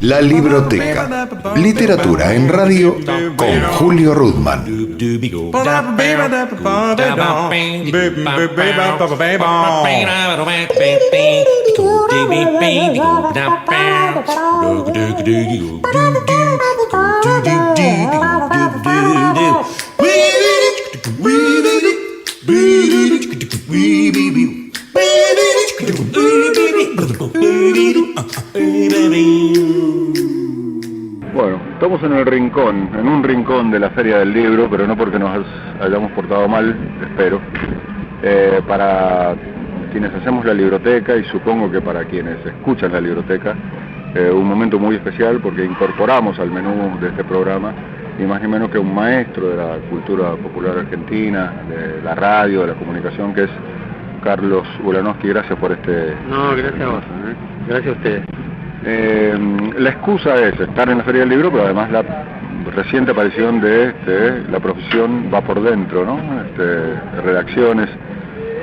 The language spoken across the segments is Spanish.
La Libroteca, literatura en radio con Julio Rudman. Bueno, estamos en el rincón, en un rincón de la Feria del Libro, pero no porque nos hayamos portado mal, espero, para quienes hacemos la libroteca y supongo que para quienes escuchan la libroteca, un momento muy especial porque incorporamos al menú de este programa ni más ni menos que un maestro de la cultura popular argentina, de la radio, de la comunicación, que es Carlos Ulanowski. Gracias por este... No, gracias a vos. Gracias a ustedes. La excusa es estar en la Feria del Libro, pero además la reciente aparición de La profesión va por dentro, ¿no? Redacciones,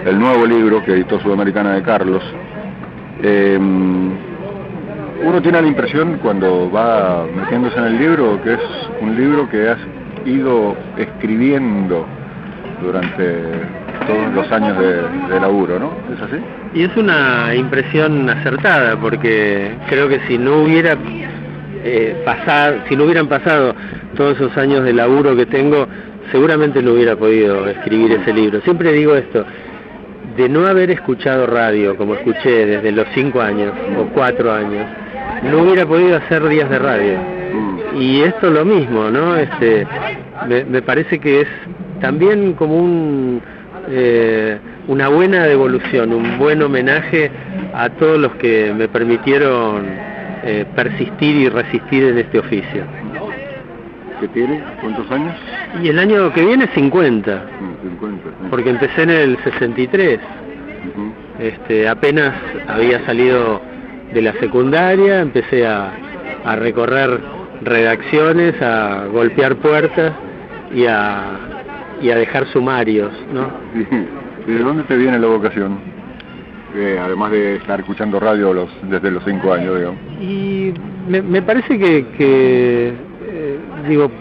el nuevo libro que editó Sudamericana de Carlos. Uno tiene la impresión cuando va metiéndose en el libro que es un libro que has ido escribiendo durante todos los años de laburo, ¿no? ¿Es así? Y es una impresión acertada, porque creo que si no hubieran pasado todos esos años de laburo que tengo, seguramente no hubiera podido escribir ese libro. Siempre digo esto, de no haber escuchado radio como escuché desde los 5 años o 4 años, no hubiera podido hacer días de radio. Y esto lo mismo, ¿no? Me parece que es también como una buena devolución, un buen homenaje a todos los que me permitieron persistir y resistir en este oficio. ¿Qué tiene? ¿Cuántos años? Y el año que viene 50, 50, sí. porque empecé en el 63. Apenas había salido de la secundaria, empecé a recorrer redacciones, a golpear puertas y a dejar sumarios, ¿no? ¿Y de dónde te viene la vocación? Además de estar escuchando radio desde los 5 años, digamos. Y me parece que digo,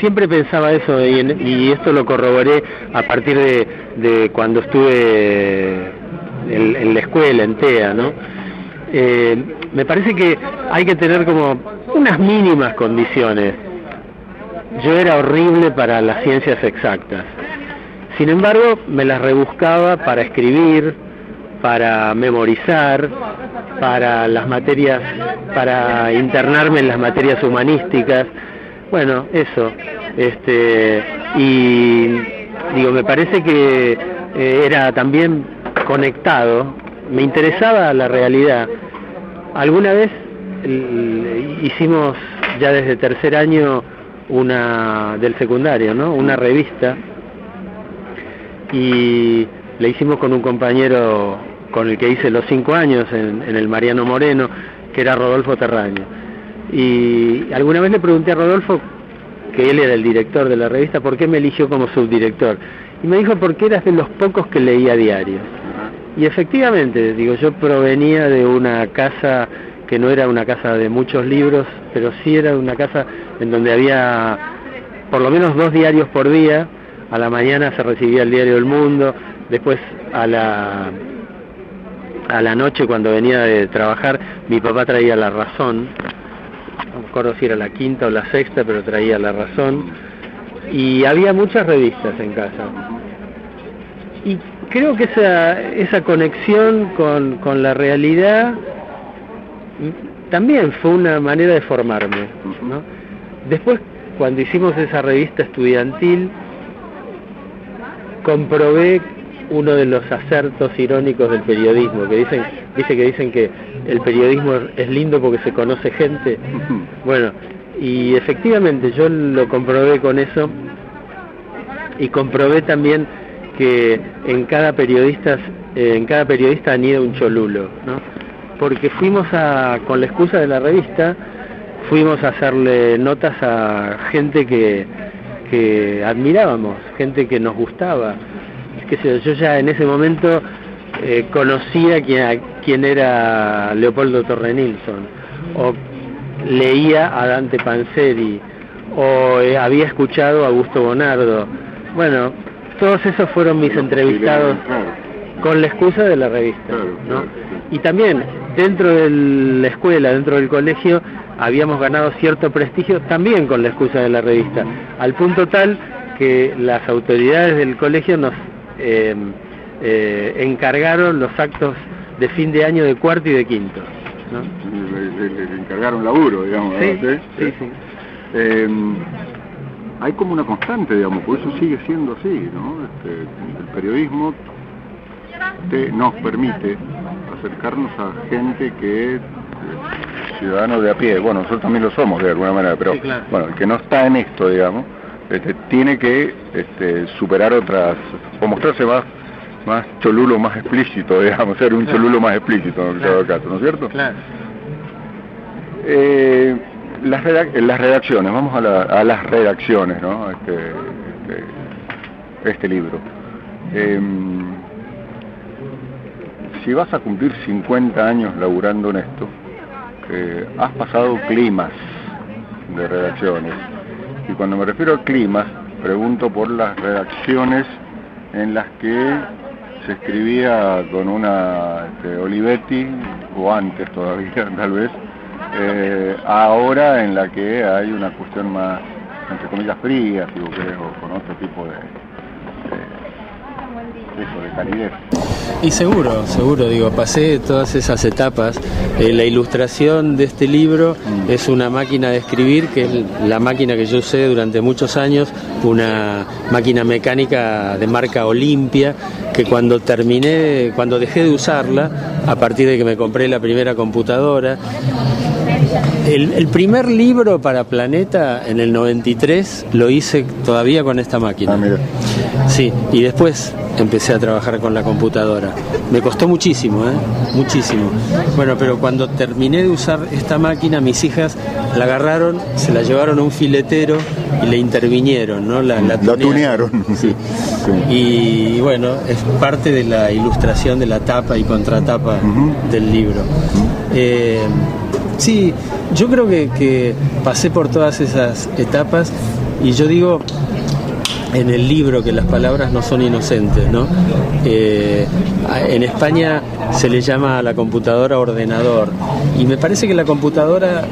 siempre pensaba eso y esto lo corroboré a partir de cuando estuve en la escuela, en TEA, ¿no? Me parece que hay que tener como unas mínimas condiciones. Yo era horrible para las ciencias exactas. Sin embargo, me las rebuscaba para escribir, para memorizar, para las materias, para internarme en las materias humanísticas. Bueno, eso. Y digo, me parece que era también conectado, me interesaba la realidad. Alguna vez hicimos ya desde tercer año del secundario, ¿no? Una revista, y la hicimos con un compañero con el que hice los 5 años en el Mariano Moreno, que era Rodolfo Terraño. Y alguna vez le pregunté a Rodolfo, que él era el director de la revista, ¿por qué me eligió como subdirector? Y me dijo, porque eras de los pocos que leía diarios. Y efectivamente, digo, yo provenía de una casa que no era una casa de muchos libros, pero sí era una casa en donde había por lo menos 2 diarios por día. A la mañana se recibía el Diario del Mundo, después a la noche, cuando venía de trabajar, mi papá traía La Razón, no me acuerdo si era la quinta o la sexta, pero traía La Razón, y había muchas revistas en casa. Y creo que esa conexión con la realidad también fue una manera de formarme, ¿no? Después, cuando hicimos esa revista estudiantil, comprobé uno de los acertos irónicos del periodismo, que dicen que el periodismo es lindo porque se conoce gente. Bueno, y efectivamente yo lo comprobé con eso, y comprobé también que en cada periodista anida un cholulo, ¿no? Porque con la excusa de la revista, fuimos a hacerle notas a gente que admirábamos, gente que nos gustaba. Qué sé yo ya en ese momento conocía quién era Leopoldo Torre Nilsson, o leía a Dante Panzeri, o había escuchado a Augusto Bonardo. Bueno, todos esos fueron mis entrevistados con la excusa de la revista, ¿no? Y también dentro de la escuela, dentro del colegio, habíamos ganado cierto prestigio también con la excusa de la revista, al punto tal que las autoridades del colegio nos encargaron los actos de fin de año de cuarto y de quinto, ¿no? Le encargaron laburo, digamos. Sí. Hay como una constante, digamos, por eso sigue siendo así, ¿no? El periodismo nos permite acercarnos a gente que ciudadanos de a pie, bueno, nosotros también lo somos de alguna manera, pero claro. Bueno, el que no está en esto, digamos, tiene que superar otras, o mostrarse más cholulo, más explícito, digamos, ser un cholulo más explícito en todo caso, ¿no es cierto? Claro. Las redacciones, vamos a las redacciones, ¿no? Este libro. Si vas a cumplir 50 años laburando en esto, has pasado climas de redacciones. Y cuando me refiero a climas, pregunto por las redacciones en las que se escribía con una Olivetti, o antes todavía tal vez, ahora en la que hay una cuestión más, entre comillas, fría, si vos querés, o con otro tipo de calidez. Y seguro, digo, pasé todas esas etapas. La ilustración de este libro es una máquina de escribir, que es la máquina que yo usé durante muchos años, una máquina mecánica de marca Olimpia, que cuando dejé de usarla, a partir de que me compré la primera computadora, el primer libro para Planeta en el 93 lo hice todavía con esta máquina. Mira. Sí, y después empecé a trabajar con la computadora. Me costó muchísimo, muchísimo. Bueno, pero cuando terminé de usar esta máquina, mis hijas la agarraron, se la llevaron a un filetero y la intervinieron, ¿no? La tunearon. Sí. Y bueno, es parte de la ilustración de la tapa y contratapa del libro. Sí, yo creo que pasé por todas esas etapas, y yo digo en el libro que las palabras no son inocentes, ¿no? En España se le llama a la computadora ordenador, y me parece que la computadora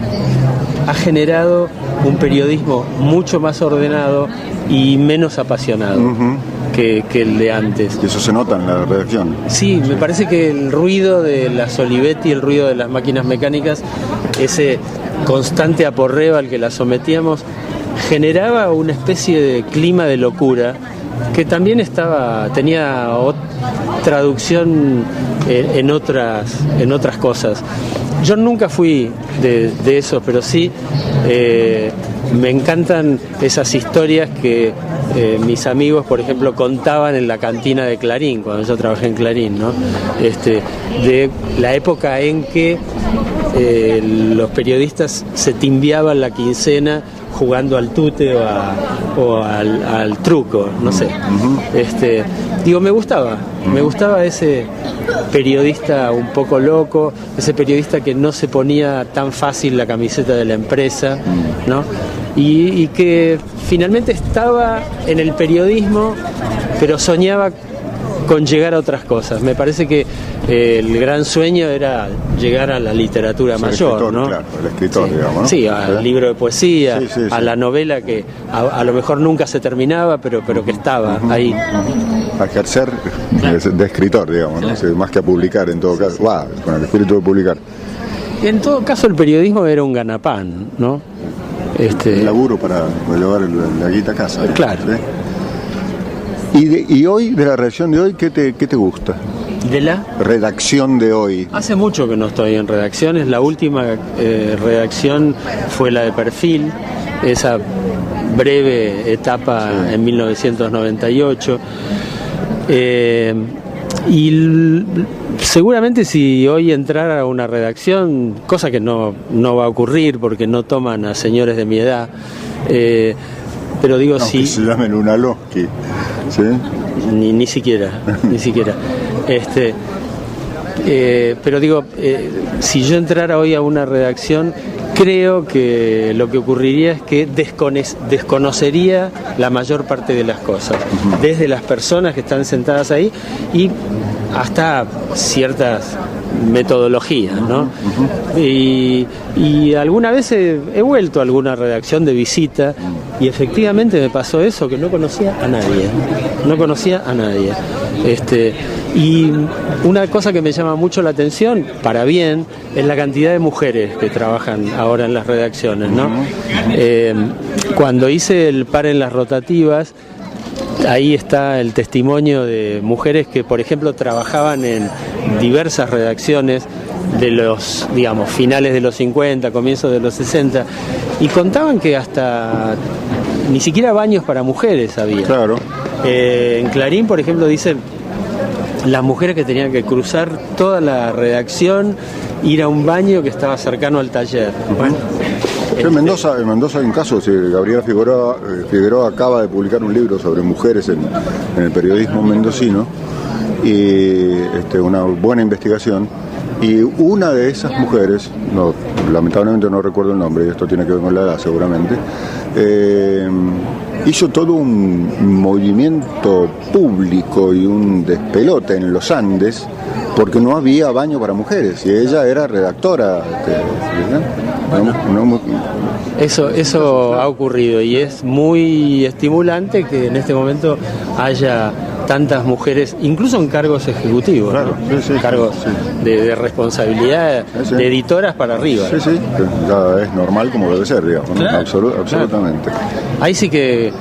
ha generado un periodismo mucho más ordenado y menos apasionado que el de antes. Y eso se nota en la redacción. Sí, me parece que el ruido de las Olivetti, el ruido de las máquinas mecánicas, ese constante aporreo al que las sometíamos, generaba una especie de clima de locura que también tenía traducción en otras cosas. Yo nunca fui de eso, pero sí me encantan esas historias que mis amigos, por ejemplo, contaban en la cantina de Clarín, cuando yo trabajé en Clarín, ¿no? De la época en que los periodistas se timbiaban la quincena jugando al tute o al truco, no sé. Digo, me gustaba ese periodista un poco loco, ese periodista que no se ponía tan fácil la camiseta de la empresa, ¿no? Y que finalmente estaba en el periodismo, pero soñaba con llegar a otras cosas. Me parece que el gran sueño era llegar a la literatura mayor, escritor, ¿no? Claro, el escritor, digamos, ¿no? Sí, al libro de poesía, sí. a la novela que a lo mejor nunca se terminaba, pero que estaba ahí. A ejercer de escritor, digamos, ¿no? Sí, más que a publicar en todo caso. Con el espíritu de publicar. En todo caso, el periodismo era un ganapán, ¿no? El laburo para llevar la guita a casa. Claro. ¿Sí? Y hoy, de la redacción de hoy, ¿qué te gusta? ¿De la redacción de hoy? Hace mucho que no estoy en redacciones. La última redacción fue la de Perfil, esa breve etapa en 1998. Y seguramente si hoy entrara a una redacción, cosa que no va a ocurrir porque no toman a señores de mi edad, pero digo, sí. Que se llamen una Losky, ¿sí? Ni siquiera. Pero digo, si yo entrara hoy a una redacción, creo que lo que ocurriría es que desconocería la mayor parte de las cosas, desde las personas que están sentadas ahí y hasta ciertas metodologías, ¿no? Y alguna vez he vuelto a alguna redacción de visita y efectivamente me pasó eso, que no conocía a nadie, y una cosa que me llama mucho la atención, para bien, es la cantidad de mujeres que trabajan ahora en las redacciones, ¿no? Cuando hice el par en las rotativas, ahí está el testimonio de mujeres que, por ejemplo, trabajaban en diversas redacciones de los, digamos, finales de los 50, comienzos de los 60, y contaban que hasta ni siquiera baños para mujeres había. Claro. En Clarín, por ejemplo, dicen las mujeres que tenían que cruzar toda la redacción, ir a un baño que estaba cercano al taller. Bueno, En Mendoza hay un caso, Gabriela Figueroa acaba de publicar un libro sobre mujeres en el periodismo mendocino, y una buena investigación, y una de esas mujeres, lamentablemente no recuerdo el nombre, y esto tiene que ver con la edad seguramente, hizo todo un movimiento público y un despelote en los Andes porque no había baño para mujeres y ella era redactora. Eso ha ocurrido y es muy estimulante que en este momento haya tantas mujeres, incluso en cargos ejecutivos, claro, ¿no? Sí, cargos sí. De responsabilidad, Sí. de editoras para arriba. Sí, ya es normal como debe ser, digamos, ¿no? Claro, absolutamente. Claro. Ahí sí que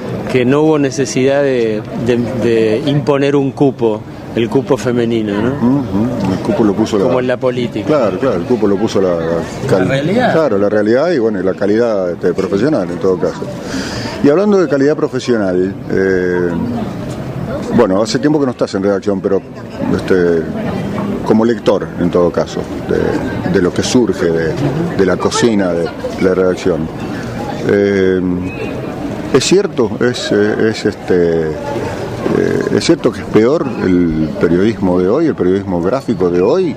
no hubo necesidad de imponer un cupo, el cupo femenino, ¿no? El cupo lo puso como en la política. Claro, el cupo lo puso la realidad. Claro, la realidad y bueno, la calidad profesional en todo caso. Y hablando de calidad profesional, bueno, hace tiempo que no estás en redacción, pero como lector en todo caso, de lo que surge de la cocina de la redacción. ¿Es cierto? ¿Es cierto que es peor el periodismo de hoy, el periodismo gráfico de hoy?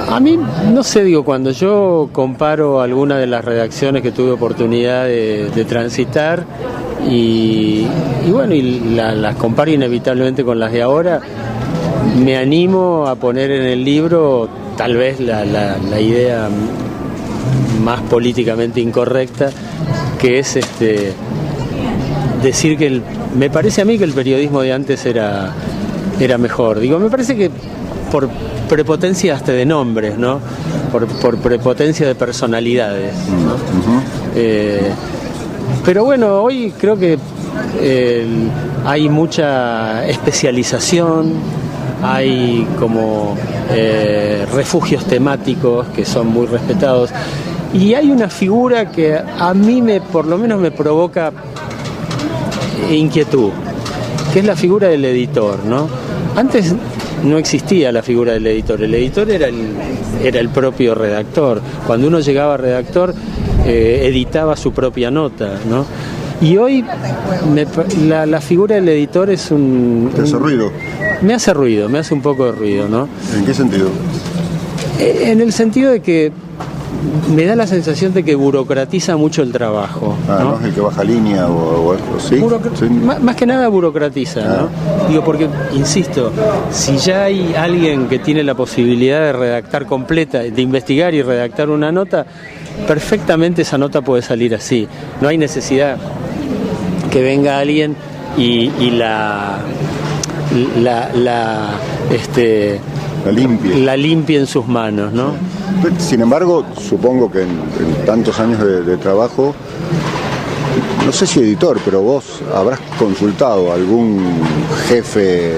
A mí, no sé, cuando yo comparo alguna de las redacciones que tuve oportunidad de transitar y las comparo inevitablemente con las de ahora, me animo a poner en el libro tal vez la idea más políticamente incorrecta, que es decir que me parece a mí que el periodismo de antes era mejor. Me parece que por prepotencia hasta de nombres, ¿no? Por prepotencia de personalidades, ¿no? Pero bueno, hoy creo que hay mucha especialización, hay como refugios temáticos que son muy respetados, y hay una figura que a mí por lo menos me provoca inquietud, que es la figura del editor, ¿no? Antes no existía la figura del editor, el editor era el propio redactor. Cuando uno llegaba a redactor, editaba su propia nota, ¿no? Y hoy la figura del editor es ¿Te hace ruido? Me hace ruido, me hace un poco de ruido, ¿no? ¿En qué sentido? En el sentido de que me da la sensación de que burocratiza mucho el trabajo, ¿no? ¿No es el que baja línea o ¿sí? ¿Sí? Más que nada burocratiza, ¿no? Porque, insisto, si ya hay alguien que tiene la posibilidad de redactar completa, de investigar y redactar una nota, perfectamente esa nota puede salir así. No hay necesidad que venga alguien y la limpie en sus manos, ¿no? Sin embargo, supongo que en tantos años de trabajo, no sé si editor, pero vos habrás consultado a algún jefe,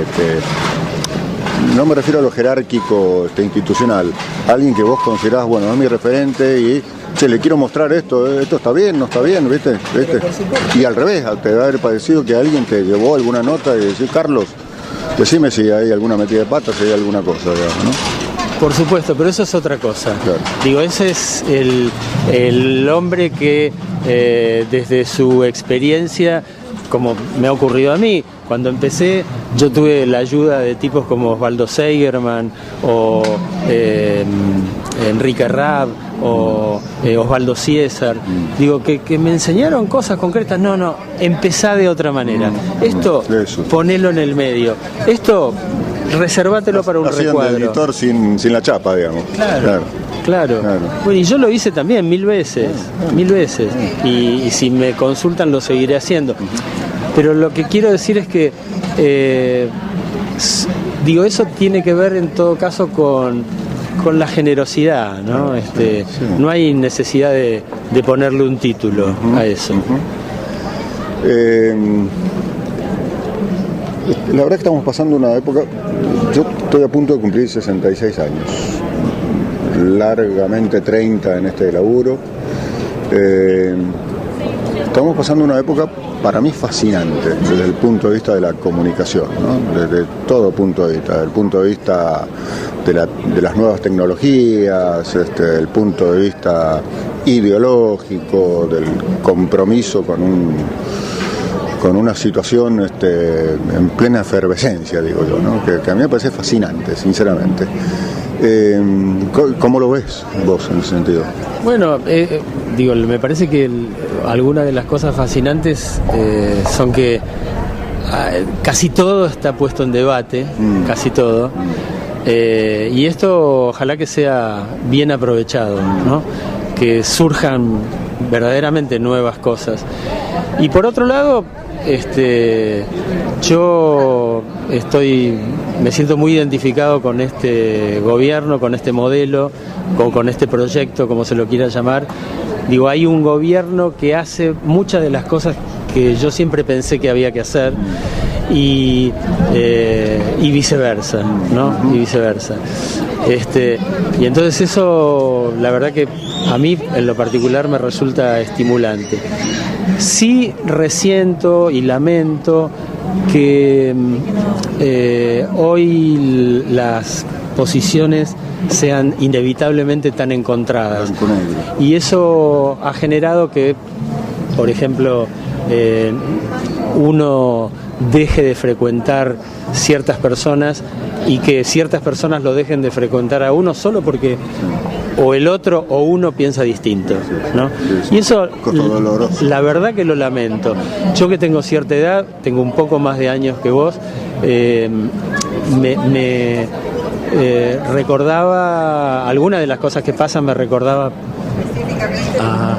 no me refiero a lo jerárquico institucional, alguien que vos considerás, bueno, es mi referente y le quiero mostrar esto está bien, no está bien, ¿viste? Y al revés, te debe haber parecido que alguien te llevó alguna nota y decir, Carlos, decime si hay alguna metida de pata, si hay alguna cosa, digamos, ¿no? Por supuesto, pero eso es otra cosa. Claro. Ese es el hombre que desde su experiencia como me ha ocurrido a mí. Cuando empecé, yo tuve la ayuda de tipos como Osvaldo Seigerman o Enrique Raab o Osvaldo Ciesar. Digo, que me enseñaron cosas concretas. No, empezá de otra manera. Esto, ponelo en el medio. Esto, reservátelo para un recuadro. De editor sin la chapa, digamos. Claro. Bueno, y yo lo hice también 1000 veces. Y si me consultan lo seguiré haciendo. Pero lo que quiero decir es que, eso tiene que ver en todo caso con la generosidad, ¿no? No hay necesidad de ponerle un título a eso. La verdad que estamos pasando una época, yo estoy a punto de cumplir 66 años, largamente 30 en este laburo. Estamos pasando una época para mí fascinante desde el punto de vista de la comunicación, ¿no? Desde todo punto de vista, desde el punto de vista de las nuevas tecnologías, el punto de vista ideológico, del compromiso con una situación en plena efervescencia, digo yo, ¿no? Que a mí me parece fascinante, sinceramente. ¿Cómo lo ves vos en ese sentido? Bueno, me parece que algunas de las cosas fascinantes son que casi todo está puesto en debate, casi todo, y esto ojalá que sea bien aprovechado, ¿no? Que surjan verdaderamente nuevas cosas. Y por otro lado, yo me siento muy identificado con este gobierno, con este modelo, con este proyecto, como se lo quiera llamar. Digo, hay un gobierno que hace muchas de las cosas que yo siempre pensé que había que hacer y viceversa, ¿no? Y viceversa. Y entonces eso, la verdad que a mí en lo particular me resulta estimulante. Sí resiento y lamento que hoy las posiciones sean inevitablemente tan encontradas. Y eso ha generado que, por ejemplo, uno deje de frecuentar ciertas personas y que ciertas personas lo dejen de frecuentar a uno solo porque o el otro o uno piensa distinto, ¿no? Y eso, la verdad que lo lamento. Yo que tengo cierta edad, tengo un poco más de años que vos, me recordaba, algunas de las cosas que pasan me recordaba a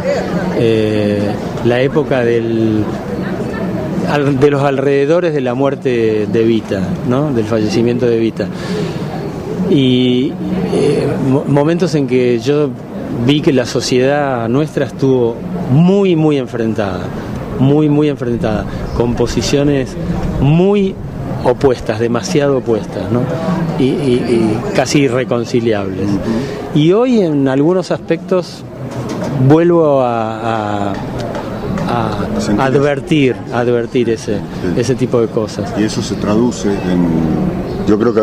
la época de los alrededores de la muerte de Evita, ¿no? Del fallecimiento de Evita. Y momentos en que yo vi que la sociedad nuestra estuvo muy, muy enfrentada, con posiciones muy opuestas, demasiado opuestas, ¿no? Y casi irreconciliables. Y hoy en algunos aspectos vuelvo a advertir ese tipo de cosas. Y eso se traduce yo creo que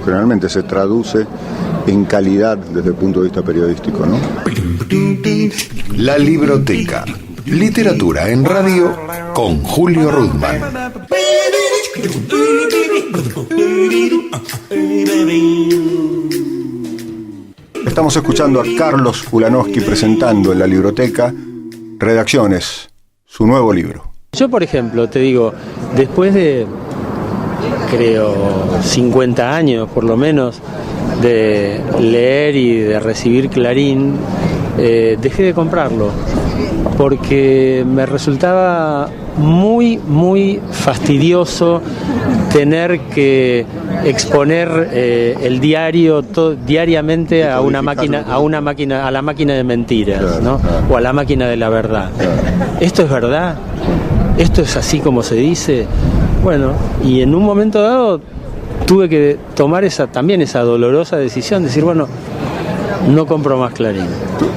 generalmente se traduce en calidad desde el punto de vista periodístico, ¿no? La Libroteca. Literatura en radio con Julio Rudman. Estamos escuchando a Carlos Ulanowski presentando en La Libroteca Redacciones, su nuevo libro. Yo, por ejemplo, te digo, después de, creo, 50 años por lo menos de leer y de recibir Clarín, dejé de comprarlo porque me resultaba muy, muy fastidioso tener que exponer el diario diariamente a la máquina de mentiras, ¿no? O a la máquina de la verdad. ¿Esto es verdad? ¿Esto es así como se dice? Bueno, y en un momento dado tuve que tomar esa dolorosa decisión de decir, bueno, no compro más Clarín.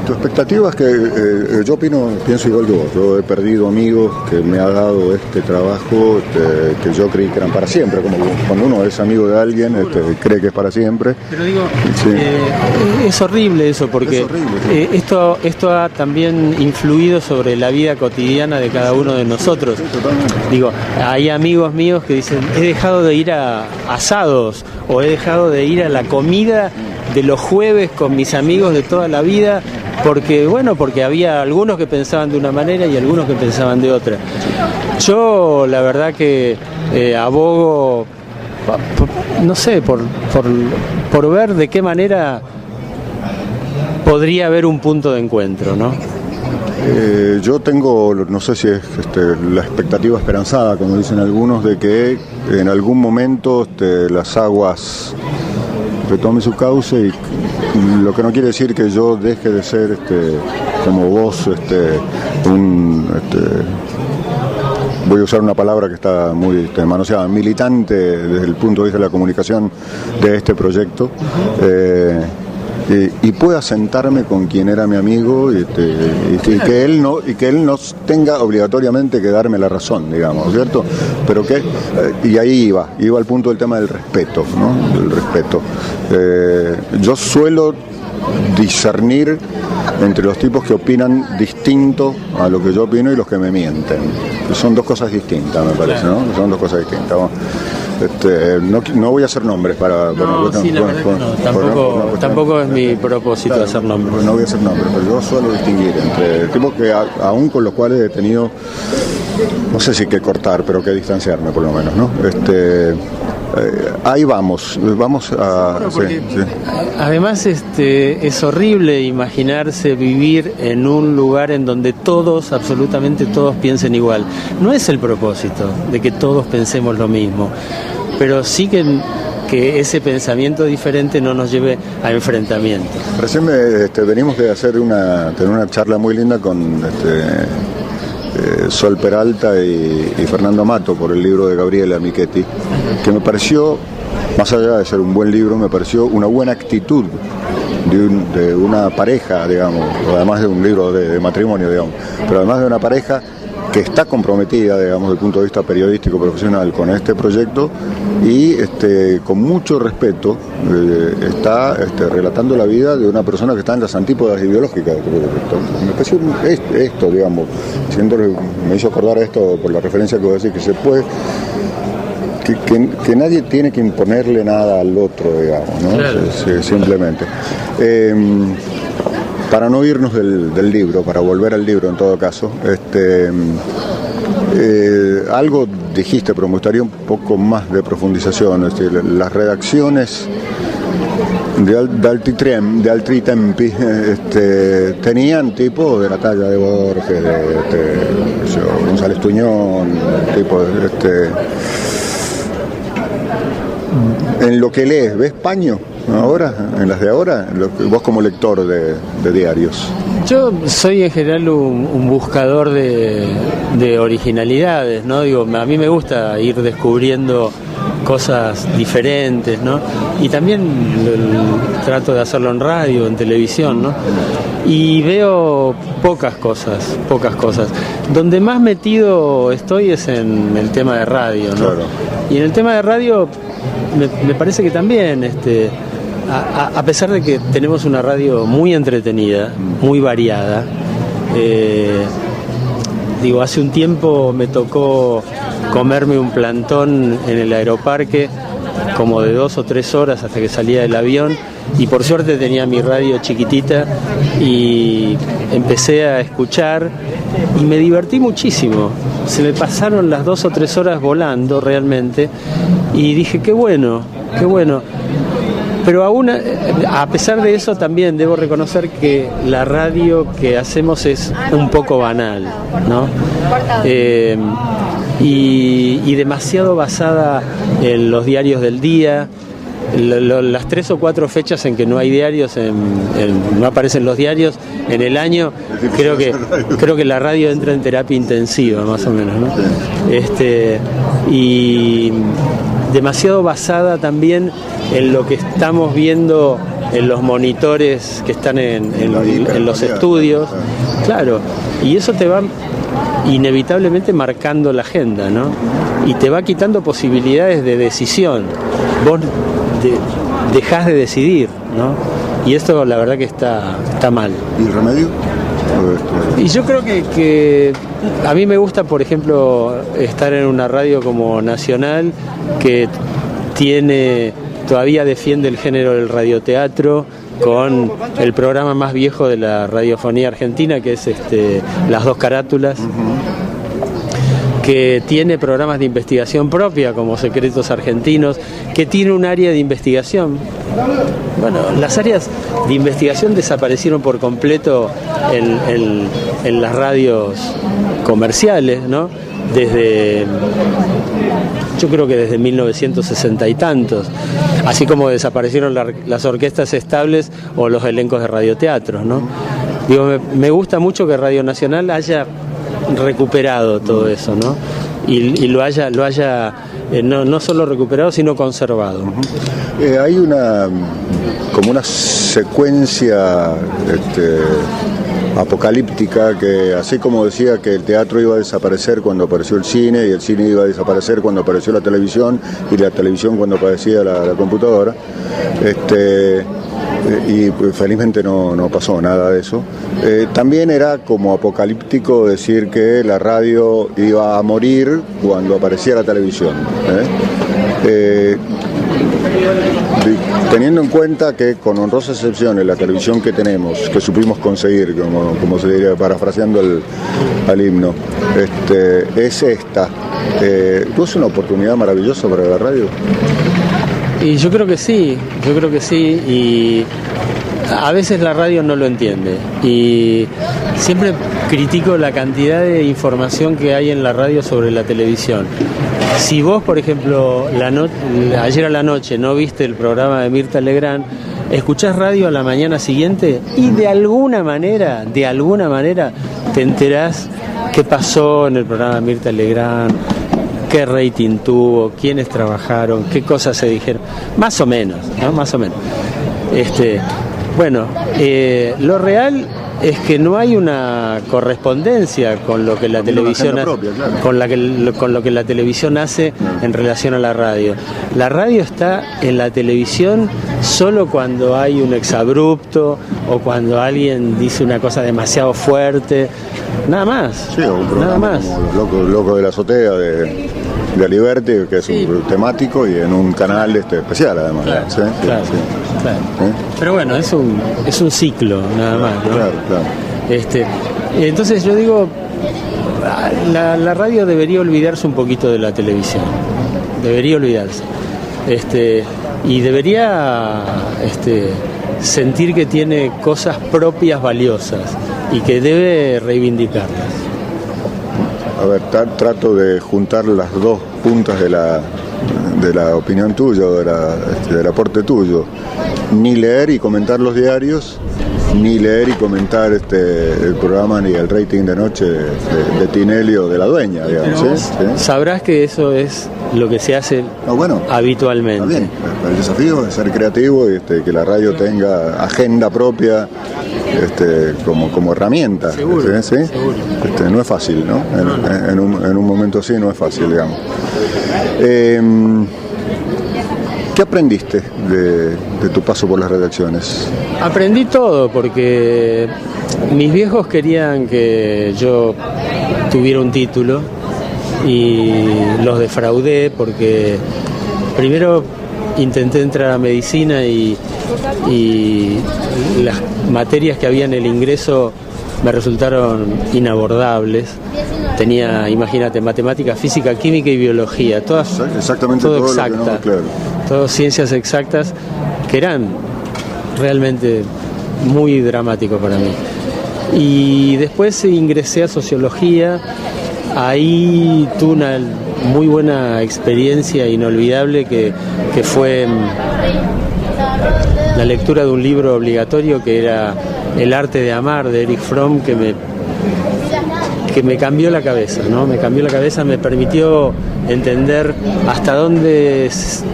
Tu expectativa es que yo pienso igual que vos. Yo he perdido amigos que me ha dado este trabajo que yo creí que eran para siempre, como cuando uno es amigo de alguien cree que es para siempre. Pero digo, sí. Es horrible eso, porque esto ha también influido sobre la vida cotidiana de cada uno de nosotros. Sí, totalmente. Digo, hay amigos míos que dicen, he dejado de ir a asados o he dejado de ir a la comida de los jueves con mis amigos de toda la vida, porque había algunos que pensaban de una manera y algunos que pensaban de otra. Yo la verdad que abogo, no sé, por ver de qué manera podría haber un punto de encuentro, ¿no? Yo tengo, no sé si es la expectativa esperanzada, como dicen algunos, de que en algún momento las aguas retome su cauce, y lo que no quiere decir que yo deje de ser como vos voy a usar una palabra que está muy manoseada, militante desde el punto de vista de la comunicación de este proyecto, y pueda sentarme con quien era mi amigo y que él no tenga obligatoriamente que darme la razón, digamos, ¿cierto? Pero que y ahí iba al punto del tema del respeto, ¿no? El respeto. Yo suelo discernir entre los tipos que opinan distinto a lo que yo opino y los que me mienten. Son dos cosas distintas, me parece, ¿no? Son dos cosas distintas. No voy a hacer nombres para... Tampoco es mi propósito hacer nombres. No voy a hacer nombres, pero yo suelo distinguir entre tipos que aún con los cuales he tenido, no sé si que cortar, pero que distanciarme por lo menos, ¿no? Ahí vamos a... Sí. Además es horrible imaginarse vivir en un lugar en donde todos, absolutamente todos, piensen igual. No es el propósito de que todos pensemos lo mismo, pero sí que ese pensamiento diferente no nos lleve a enfrentamientos. Recién venimos de tener una charla muy linda con Sol Peralta y Fernando Mato por el libro de Gabriela Michetti, que me pareció, más allá de ser un buen libro, me pareció una buena actitud de una pareja, digamos, además de un libro de matrimonio, digamos, pero además de una pareja que está comprometida, digamos, desde el punto de vista periodístico profesional con este proyecto y con mucho respeto está relatando la vida de una persona que está en las antípodas ideológicas del proyecto. Me pareció esto, digamos, me hizo acordar esto por la referencia que vos decís, que se puede... Que nadie tiene que imponerle nada al otro, digamos, ¿no? Claro. Simplemente. Para no irnos del libro, para volver al libro en todo caso, algo dijiste, pero me gustaría un poco más de profundización. Es decir, las redacciones de Altri Tempi tenían tipo de la talla de Borges, de González Tuñón, tipo en lo que lees, ¿ves paño ahora, en las de ahora? Vos como lector de diarios. Yo soy en general un buscador de originalidades, ¿no? Digo, a mí me gusta ir descubriendo cosas diferentes, ¿no? Y también trato de hacerlo en radio, en televisión, ¿no? Y veo pocas cosas. Donde más metido estoy es en el tema de radio, ¿no? Claro. Y en el tema de radio me parece que también, a pesar de que tenemos una radio muy entretenida, muy variada, hace un tiempo me tocó comerme un plantón en el aeroparque como de 2 o 3 horas hasta que salía del avión, y por suerte tenía mi radio chiquitita y empecé a escuchar y me divertí muchísimo. Se me pasaron las 2 o 3 horas volando realmente y dije qué bueno. Pero aún, a pesar de eso, también debo reconocer que la radio que hacemos es un poco banal, ¿no? Y demasiado basada en los diarios del día. Las 3 o 4 fechas en que no hay diarios, no aparecen los diarios en el año, creo que la radio entra en terapia intensiva, más o menos, ¿no? Y demasiado basada también en lo que estamos viendo en los monitores que están en los estudios, claro, y eso te va inevitablemente marcando la agenda, ¿no? Y te va quitando posibilidades de decisión. Vos dejás de decidir, ¿no? Y esto la verdad que está mal. ¿Y remedio? Y yo creo que a mí me gusta, por ejemplo, estar en una radio como Nacional, que todavía defiende el género del radioteatro, con el programa más viejo de la radiofonía argentina, que es Las Dos Carátulas, que tiene programas de investigación propia, como Secretos Argentinos, que tiene un área de investigación. Bueno, las áreas de investigación desaparecieron por completo en las radios comerciales, ¿no? Yo creo que desde 1960 y tantos, así como desaparecieron las orquestas estables o los elencos de radioteatros, ¿no? Digo, me gusta mucho que Radio Nacional haya recuperado todo eso, ¿no? Y lo haya no solo recuperado, sino conservado. Hay como una secuencia apocalíptica, que así como decía que el teatro iba a desaparecer cuando apareció el cine, y el cine iba a desaparecer cuando apareció la televisión, y la televisión cuando aparecía la computadora, y felizmente no pasó nada de eso. También era como apocalíptico decir que la radio iba a morir cuando aparecía la televisión. Teniendo en cuenta que, con honrosas excepciones, la televisión que tenemos, que supimos conseguir, como se diría, parafraseando al himno, es esta. ¿No es una oportunidad maravillosa para la radio? Y yo creo que sí, y a veces la radio no lo entiende, y siempre critico la cantidad de información que hay en la radio sobre la televisión. Si vos, por ejemplo, ayer a la noche no viste el programa de Mirta Legrand, escuchás radio a la mañana siguiente y de alguna manera te enterás qué pasó en el programa de Mirta Legrand, qué rating tuvo, quiénes trabajaron, qué cosas se dijeron, más o menos, ¿no? Más o menos. Lo real es que no hay una correspondencia con lo que la televisión propia, claro. con lo que la televisión hace en relación a la radio. La radio está en la televisión solo cuando hay un exabrupto o cuando alguien dice una cosa demasiado fuerte, nada más. Sí, un programa nada más. Como los locos de la azotea de Aliberti, que es un temático, y en un canal especial además. Claro, ¿sí? Claro. Pero bueno, es un ciclo nada más, ¿no? Claro. Entonces yo digo, la radio debería olvidarse un poquito de la televisión, debería olvidarse, y debería sentir que tiene cosas propias valiosas y que debe reivindicarlas. A ver, trato de juntar las dos puntas de la opinión tuya, del aporte tuyo. Ni leer y comentar los diarios, ni leer y comentar el programa, ni el rating de noche de Tinelli o de la dueña, digamos. ¿Sí? Sabrás que eso es lo que se hace habitualmente. Está bien. El desafío es ser creativo y que la radio tenga agenda propia como herramienta. Seguro, ¿sí? Seguro. No es fácil, ¿no? En un momento así no es fácil, digamos. ¿Qué aprendiste de tu paso por las redacciones? Aprendí todo, porque mis viejos querían que yo tuviera un título y los defraudé, porque primero intenté entrar a medicina y las materias que había en el ingreso me resultaron inabordables. Tenía, imagínate, matemática, física, química y biología, todas exactamente todo todo exacta, lo que no, claro. Todas ciencias exactas que eran realmente muy dramáticos para mí. Y después ingresé a sociología, ahí tuve una muy buena experiencia inolvidable que fue la lectura de un libro obligatorio que era El arte de amar, de Erich Fromm, que me cambió la cabeza, ¿no? Me cambió la cabeza, me permitió entender hasta dónde,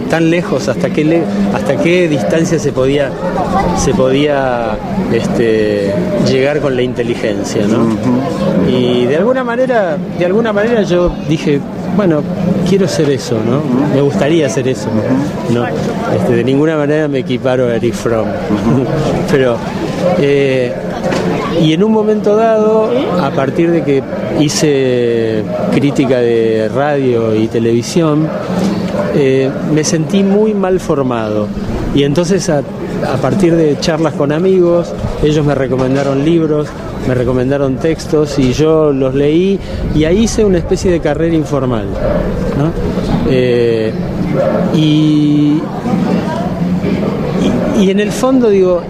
tan lejos, hasta qué distancia se podía llegar con la inteligencia, ¿no? Y de alguna manera yo dije, bueno, quiero ser eso, ¿no? Me gustaría ser eso, ¿no? De ninguna manera me equiparo a Erich Fromm, pero y en un momento dado, a partir de que hice crítica de radio y televisión, me sentí muy mal formado, y entonces a partir de charlas con amigos, ellos me recomendaron libros, me recomendaron textos y yo los leí, y ahí hice una especie de carrera informal, ¿no? Y en el fondo digo,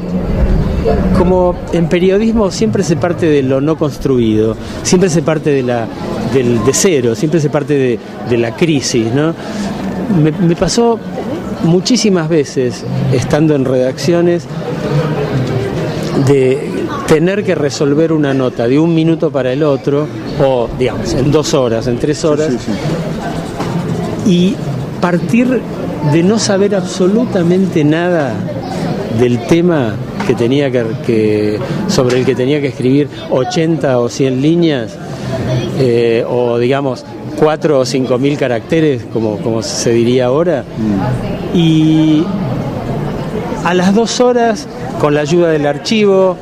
como en periodismo siempre se parte de lo no construido, siempre se parte de cero, siempre se parte de la crisis, ¿no? Me pasó muchísimas veces, estando en redacciones, de tener que resolver una nota de un minuto para el otro, o digamos en 2 horas, en 3 horas, y partir de no saber absolutamente nada del tema que tenía sobre el que tenía que escribir 80 o 100 líneas, o digamos 4 o 5 mil caracteres, como se diría ahora, y a las 2 horas, con la ayuda del archivo,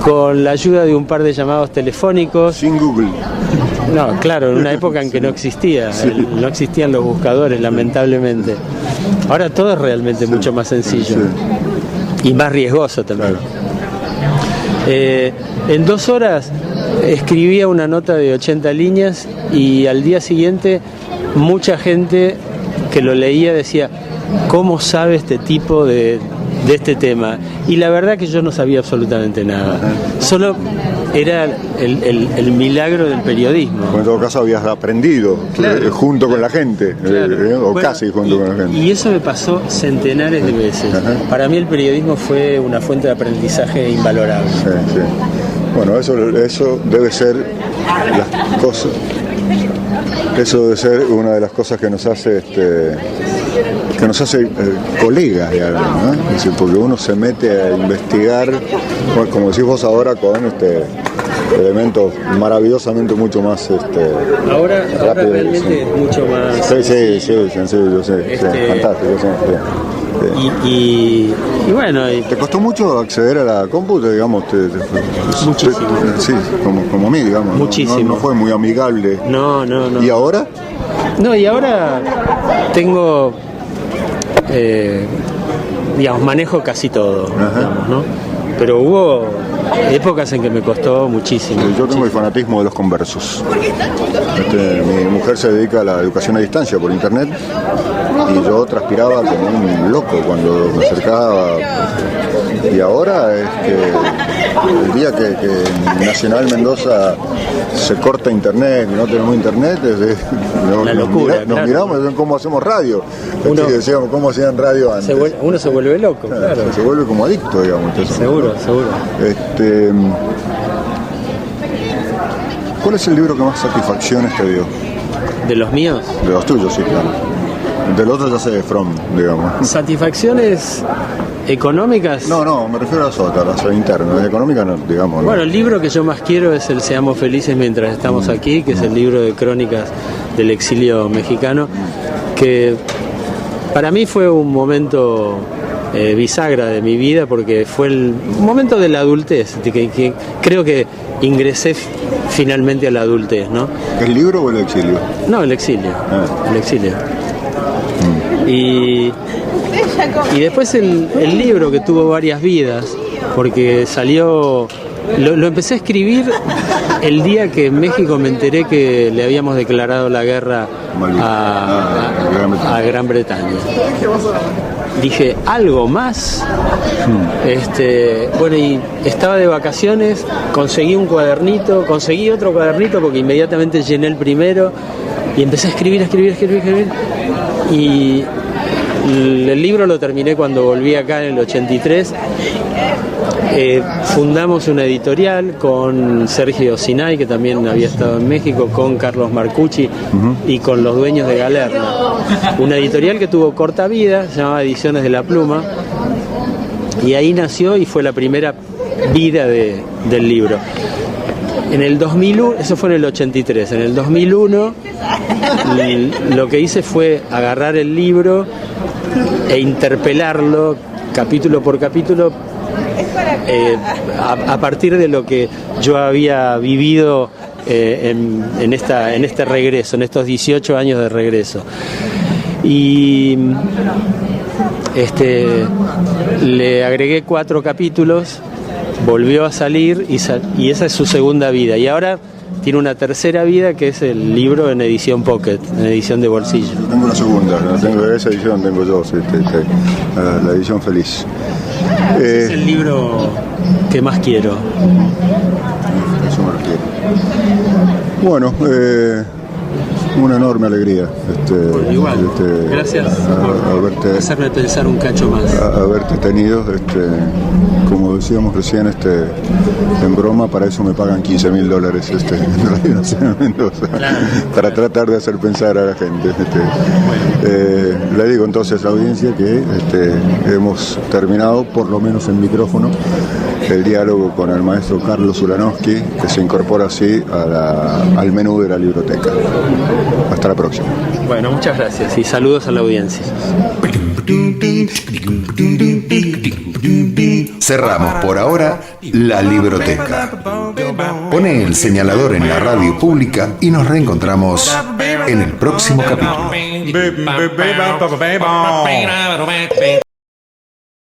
con la ayuda de un par de llamados telefónicos. Sin Google. No, claro, en una época en que no existían los buscadores, lamentablemente. Ahora todo es realmente mucho más sencillo. Y más riesgoso también. En 2 horas escribía una nota de 80 líneas y al día siguiente mucha gente que lo leía decía, ¿cómo sabe este tipo de este tema? Y la verdad que yo no sabía absolutamente nada. Solo era el milagro del periodismo. En todo caso habías aprendido, claro, junto con la gente, claro. O bueno, casi junto con la gente. Y eso me pasó centenares de veces. Para mí el periodismo fue una fuente de aprendizaje invalorable. Sí. Bueno, eso debe ser las cosas. Eso debe ser una de las cosas que nos hace colegas, digamos, ¿no? Es decir, porque uno se mete a investigar, como decís vos ahora, con elementos maravillosamente mucho más ahora realmente mucho más sí, yo sé, fantástico, y bueno, ¿te costó mucho acceder a la compu, digamos? Muchísimo. Sí, como a mí, digamos. Muchísimo. No fue muy amigable. No. ¿Y ahora? No, y ahora tengo, manejo casi todo, digamos, ¿no? Pero hubo épocas en que me costó muchísimo. Yo tengo el fanatismo de los conversos. Mi mujer se dedica a la educación a distancia por internet y yo transpiraba como un loco cuando me acercaba. Y ahora es que el día que en Nacional Mendoza se corta internet y no tenemos internet, la locura. Nos miramos y cómo hacemos radio. Decíamos cómo hacían radio antes. Uno se vuelve loco, claro. Se vuelve como adicto, digamos. Entonces, seguro. ¿Cuál es el libro que más satisfacciones te dio? ¿De los míos? De los tuyos, sí, claro. Del otro ya sé de Fromm, digamos. ¿Satisfacciones económicas? No, me refiero a las otras, las internas. Económicas no, digamos. Bueno, el libro que yo más quiero es el Seamos Felices Mientras Estamos Aquí, que es el libro de crónicas del exilio mexicano, que para mí fue un momento bisagra de mi vida, porque fue un momento de la adultez, que creo que ingresé finalmente a la adultez, ¿no? ¿El libro o el exilio? No, el exilio. El exilio. Y después el libro, que tuvo varias vidas, porque salió, lo empecé a escribir el día que en México me enteré que le habíamos declarado la guerra a Gran Bretaña. Dije, ¿algo más? Bueno, y estaba de vacaciones, conseguí un cuadernito, conseguí otro cuadernito porque inmediatamente llené el primero y empecé a escribir. el libro lo terminé cuando volví acá en el 83. Fundamos una editorial con Sergio Sinay, que también había estado en México, con Carlos Marcucci y con los dueños de Galerna. Una editorial que tuvo corta vida, se llamaba Ediciones de la Pluma, y ahí nació y fue la primera vida del libro. En el 2001, eso fue en el 83, en el 2001 lo que hice fue agarrar el libro e interpelarlo capítulo por capítulo a partir de lo que yo había vivido en este regreso, en estos 18 años de regreso. Y le agregué 4 capítulos, volvió a salir y esa es su segunda vida. Y ahora tiene una tercera vida, que es el libro en edición pocket, en edición de bolsillo. Yo tengo la segunda, esa edición tengo yo, la edición feliz. Es el libro que más quiero. Eso me refiero. Bueno, una enorme alegría. Igual, gracias por hacerme pensar un cacho más. Haberte tenido, como decíamos recién, en broma, para eso me pagan $15,000 en Radio Nacional Mendoza, claro, para tratar de hacer pensar a la gente. Le digo entonces a la audiencia que hemos terminado, por lo menos en micrófono, el diálogo con el maestro Carlos Ulanowski, que se incorpora así al menú de la libroteca. Hasta la próxima. Bueno, muchas gracias y saludos a la audiencia. Cerramos por ahora la libroteca. Pone el señalador en la radio pública y nos reencontramos en el próximo capítulo.